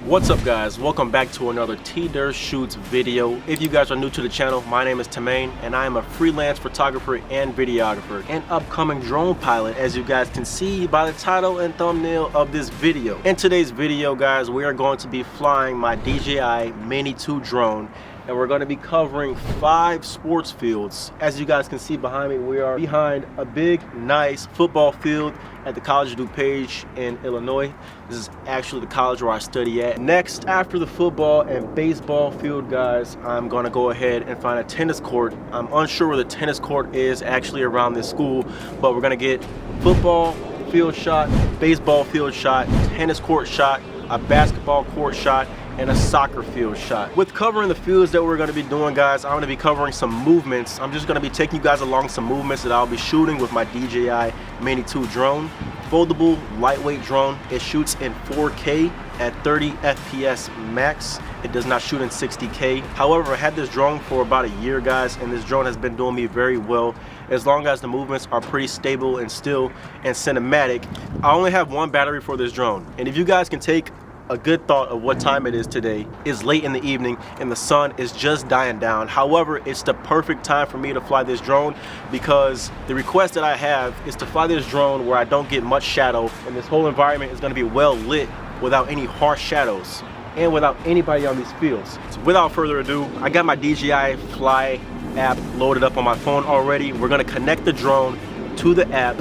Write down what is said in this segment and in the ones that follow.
What's up guys, welcome back to another TDurrShoots video. If you guys are new to the channel, my name is Tamaine and I am a freelance photographer and videographer and upcoming drone pilot, as you guys can see by the title and thumbnail of this video. In today's video guys, we are going to be flying my DJI Mini 2 drone, and we're going to be covering 5 sports fields. As you guys can see behind me, we are behind a big, nice football field at the College of DuPage in Illinois. This is actually the college where I study at. Next, after the football and baseball field, guys, I'm gonna go ahead and find a tennis court. I'm unsure where the tennis court is actually around this school, but we're gonna get football field shot, baseball field shot, tennis court shot, a basketball court shot, and a soccer field shot. With covering the fields that we're gonna be doing, guys, I'm gonna be covering some movements. I'm just gonna be taking you guys along some movements that I'll be shooting with my DJI Mini 2 drone. Foldable, lightweight drone. It shoots in 4K at 30 FPS max. It does not shoot in 60K. However, I had this drone for about a year, guys, and this drone has been doing me very well. As long as the movements are pretty stable and still and cinematic. I only have one battery for this drone, and if you guys can take a good thought of what time it is today, is late in the evening and the sun is just dying down. However, it's the perfect time for me to fly this drone because the request that I have is to fly this drone where I don't get much shadow, and this whole environment is going to be well lit without any harsh shadows and without anybody on these fields. So without further ado, I got my DJI Fly app loaded up on my phone already. We're going to connect the drone to the app.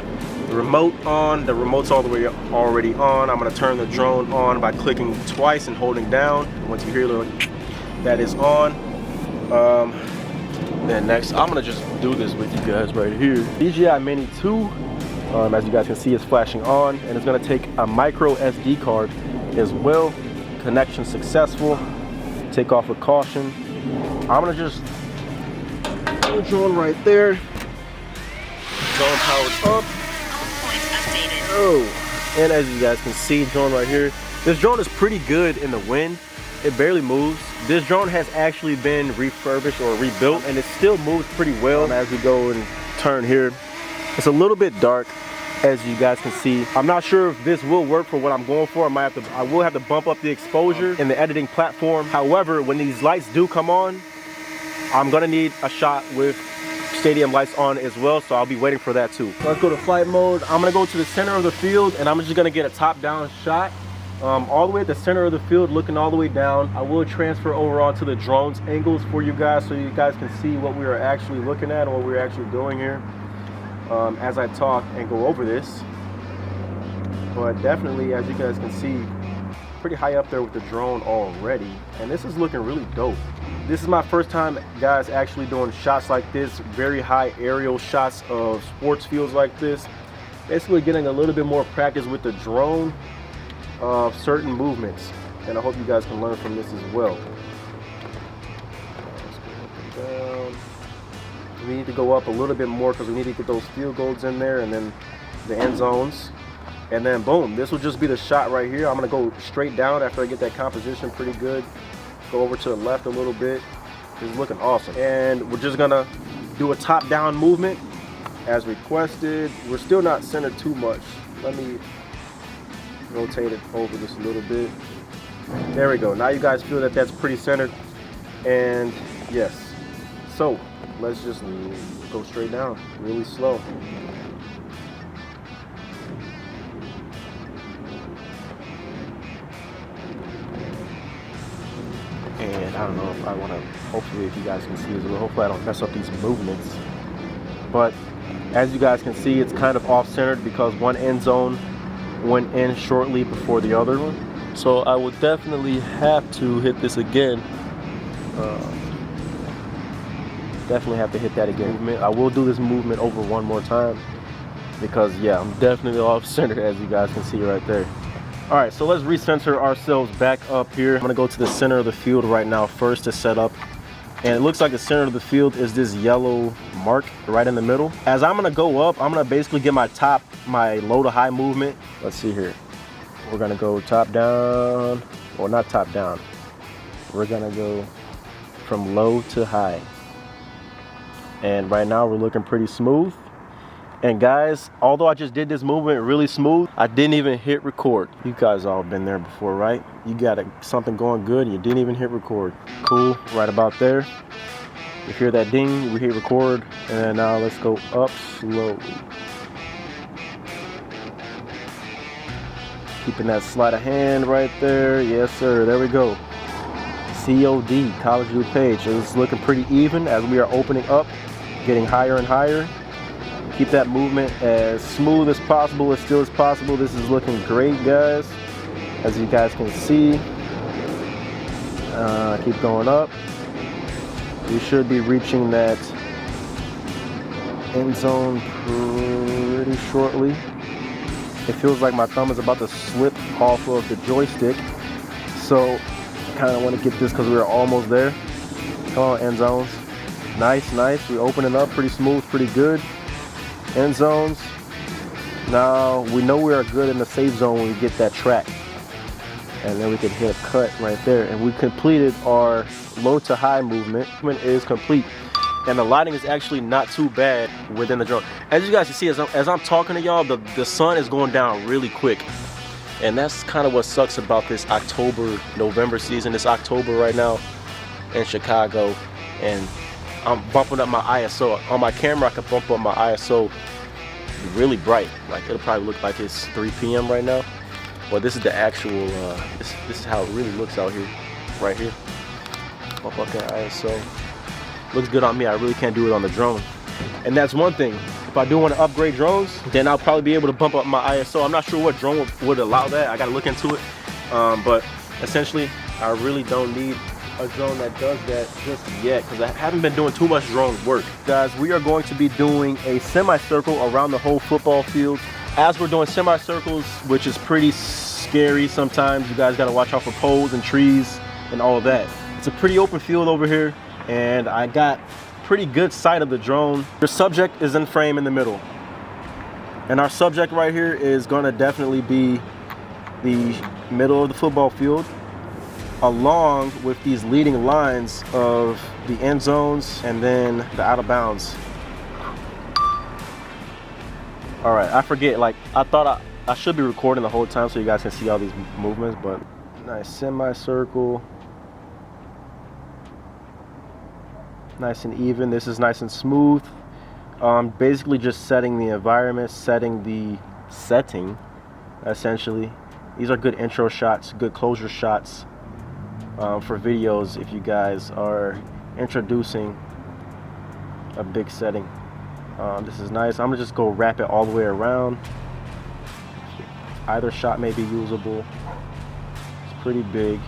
The remote on, the remote's all the way already on. I'm gonna turn the drone on by clicking twice and holding down. Once you hear a little, that is on. Then next, I'm gonna just do this with you guys right here. DJI Mini 2, as you guys can see, is flashing on, and it's gonna take a micro SD card as well. Connection successful. Take off with caution. I'm gonna just put the drone right there. Drone powered up. Oh, and as you guys can see, drone right here, this drone is pretty good in the wind. It barely moves. This drone has actually been refurbished or rebuilt, and it still moves pretty well. As we go and turn here, it's a little bit dark, as you guys can see. I'm not sure if this will work for what I'm going for. I will have to bump up the exposure in the editing platform. However, when these lights do come on, I'm gonna need a shot with stadium lights on as well, so I'll be waiting for that too. Let's go to flight mode. I'm gonna go to the center of the field, and I'm just gonna get a top-down shot all the way at the center of the field, looking all the way down. I will transfer over onto the drone's angles for you guys, so you guys can see what we are actually looking at and what we're actually doing here as I talk and go over this. But definitely, as you guys can see, pretty high up there with the drone already, and this is looking really dope. This is my first time, guys, actually doing shots like this, very high aerial shots of sports fields like this. Basically getting a little bit more practice with the drone of certain movements, and I hope you guys can learn from this as well. Let's go up and down. We need to go up a little bit more because we need to get those field goals in there, and then the end zones. And then boom, this will just be the shot right here. I'm gonna go straight down after I get that composition pretty good. Go over to the left a little bit. This is looking awesome. And we're just gonna do a top-down movement as requested. We're still not centered too much. Let me rotate it over just a little bit. There we go. Now you guys feel that that's pretty centered. And yes. So let's just go straight down, really slow. And I don't know if I want to, hopefully if you guys can see as well, hopefully I don't mess up these movements. But as you guys can see, it's kind of off-centered because one end zone went in shortly before the other one. So I would definitely have to hit this again. Definitely have to hit that again. I will do this movement over one more time because yeah, I'm definitely off-centered, as you guys can see right there. All right, so let's recenter ourselves back up here. I'm gonna go to the center of the field right now first to set up. And it looks like the center of the field is this yellow mark right in the middle. As I'm gonna go up, I'm gonna basically get my low to high movement. Let's see here. We're gonna go top down, or not top down. We're gonna go from low to high. And right now we're looking pretty smooth. And guys, although I just did this movement really smooth, I didn't even hit record. You guys all been there before, right? You got something going good and you didn't even hit record. Cool, right about there. You hear that ding, we hit record, and now let's go up slowly. Keeping that sleight of hand right there. Yes, sir, there we go. COD, College View page. It's looking pretty even as we are opening up, getting higher and higher. Keep that movement as smooth as possible, as still as possible. This is looking great, guys. As you guys can see, keep going up. We should be reaching that end zone pretty shortly. It feels like my thumb is about to slip off of the joystick. So I kind of want to get this because we're almost there. Come on, end zones. Nice, nice. We're opening up pretty smooth, pretty good. End zones. Now we know we are good in the safe zone when we get that track, and then we can hit a cut right there, and we completed our low to high movement. Movement is complete, and the lighting is actually not too bad within the drone. As you guys can see, as I'm talking to y'all, the sun is going down really quick, and that's kind of what sucks about this October-November season. It's October right now in Chicago, and I'm bumping up my ISO. On my camera, I can bump up my ISO really bright. Like, it'll probably look like it's 3 p.m. right now. But this is the actual, this is how it really looks out here, right here. Bump up that ISO. Looks good on me. I really can't do it on the drone. And that's one thing. If I do want to upgrade drones, then I'll probably be able to bump up my ISO. I'm not sure what drone would allow that. I got to look into it. But essentially, I really don't need a drone that does that just yet, because I haven't been doing too much drone work. Guys, we are going to be doing a semicircle around the whole football field. As we're doing semicircles, which is pretty scary sometimes, you guys got to watch out for poles and trees and all of that. It's a pretty open field over here, and I got pretty good sight of the drone. The subject is in frame in the middle, and our subject right here is going to definitely be the middle of the football field, along with these leading lines of the end zones and then the out of bounds. All right, I forget, like, I thought I should be recording the whole time so you guys can see all these movements, but nice semicircle. Nice and even. This is nice and smooth. Basically just setting the environment, setting the setting, essentially. These are good intro shots, good closure shots. For videos, if you guys are introducing a big setting. This is nice. I'm gonna just go wrap it all the way around. Either shot may be usable. It's pretty big.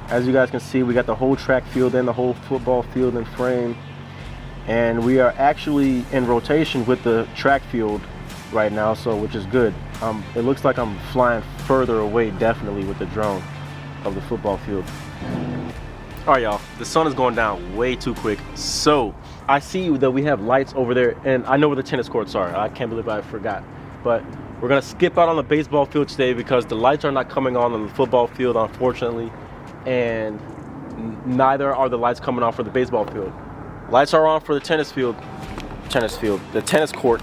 As you guys can see, we got the whole track field and the whole football field in frame, and we are actually in rotation with the track field right now, so which is good. It looks like I'm flying further away, definitely, with the drone of the football field. All right, y'all, the sun is going down way too quick. So I see that we have lights over there, and I know where the tennis courts are. I can't believe I forgot. But we're gonna skip out on the baseball field today because the lights are not coming on the football field, unfortunately, and neither are the lights coming on for the baseball field. Lights are on for the tennis field, the tennis court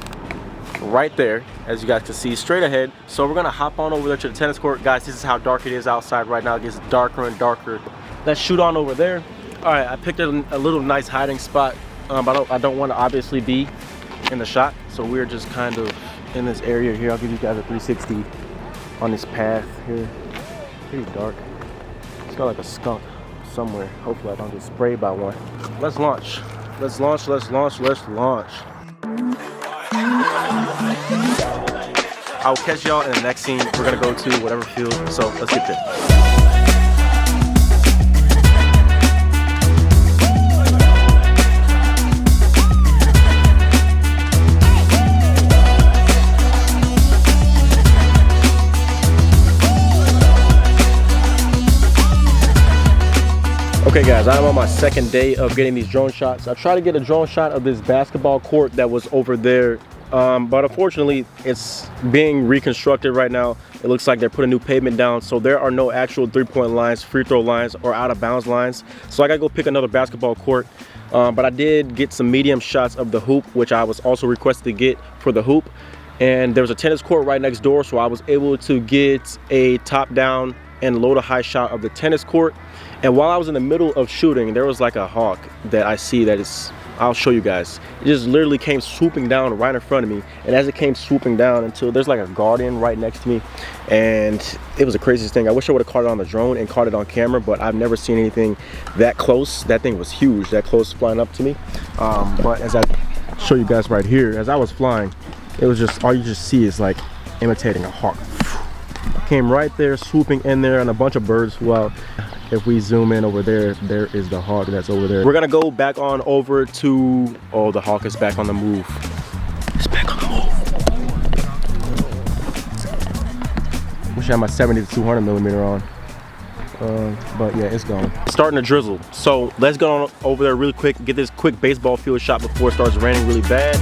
right there, as you guys can see straight ahead. So we're gonna hop on over there to the tennis court. Guys, this is how dark it is outside right now. It gets darker and darker. Let's shoot on over there. All right, I picked a little nice hiding spot. I don't want to obviously be in the shot, so we're just kind of in this area here. I'll give you guys a 360 on this path here. Pretty dark. It's got like a skunk somewhere. Hopefully I don't get sprayed by one. Let's launch. Let's launch, let's launch, let's launch. I'll catch y'all in the next scene. We're gonna go to whatever field, so let's get there. Okay guys, I'm on my second day of getting these drone shots. I tried to get a drone shot of this basketball court that was over there but unfortunately it's being reconstructed right now. It looks like they're putting new pavement down, so there are no actual 3-point lines, free throw lines, or out of bounds lines. So I gotta go pick another basketball court. But I did get some medium shots of the hoop, which I was also requested to get for the hoop. And there was a tennis court right next door, so I was able to get a top down and low to high shot of the tennis court. And while I was in the middle of shooting, there was like a hawk that I see that is, I'll show you guys. It just literally came swooping down right in front of me. And as it came swooping down until there's like a guardian right next to me. And it was the craziest thing. I wish I would have caught it on the drone and caught it on camera, but I've never seen anything that close. That thing was huge, that close flying up to me. But as I show you guys right here, as I was flying, it was just, all you just see is like imitating a hawk. Came right there, swooping in there, and a bunch of birds flew out. If we zoom in over there, there is the hawk that's over there. We're gonna go back on over to, oh, the hawk is back on the move. It's back on the move. Wish I had my 70 to 200 millimeter on. But yeah, it's gone. It's starting to drizzle. So let's go on over there really quick, get this quick baseball field shot before it starts raining really bad.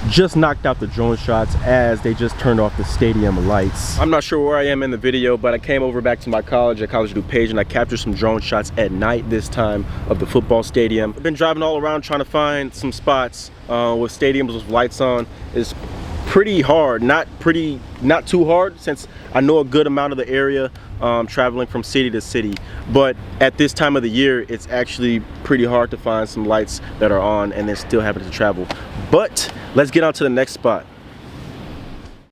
Just knocked out the drone shots as they just turned off the stadium lights. I'm not sure where I am in the video, but I came over back to my college at College DuPage, and I captured some drone shots at night this time of the football stadium. I've been driving all around trying to find some spots with stadiums with lights on. It's pretty hard, not too hard, since I know a good amount of the area, traveling from city to city. But at this time of the year, it's actually pretty hard to find some lights that are on and then still happen to travel. But let's get on to the next spot.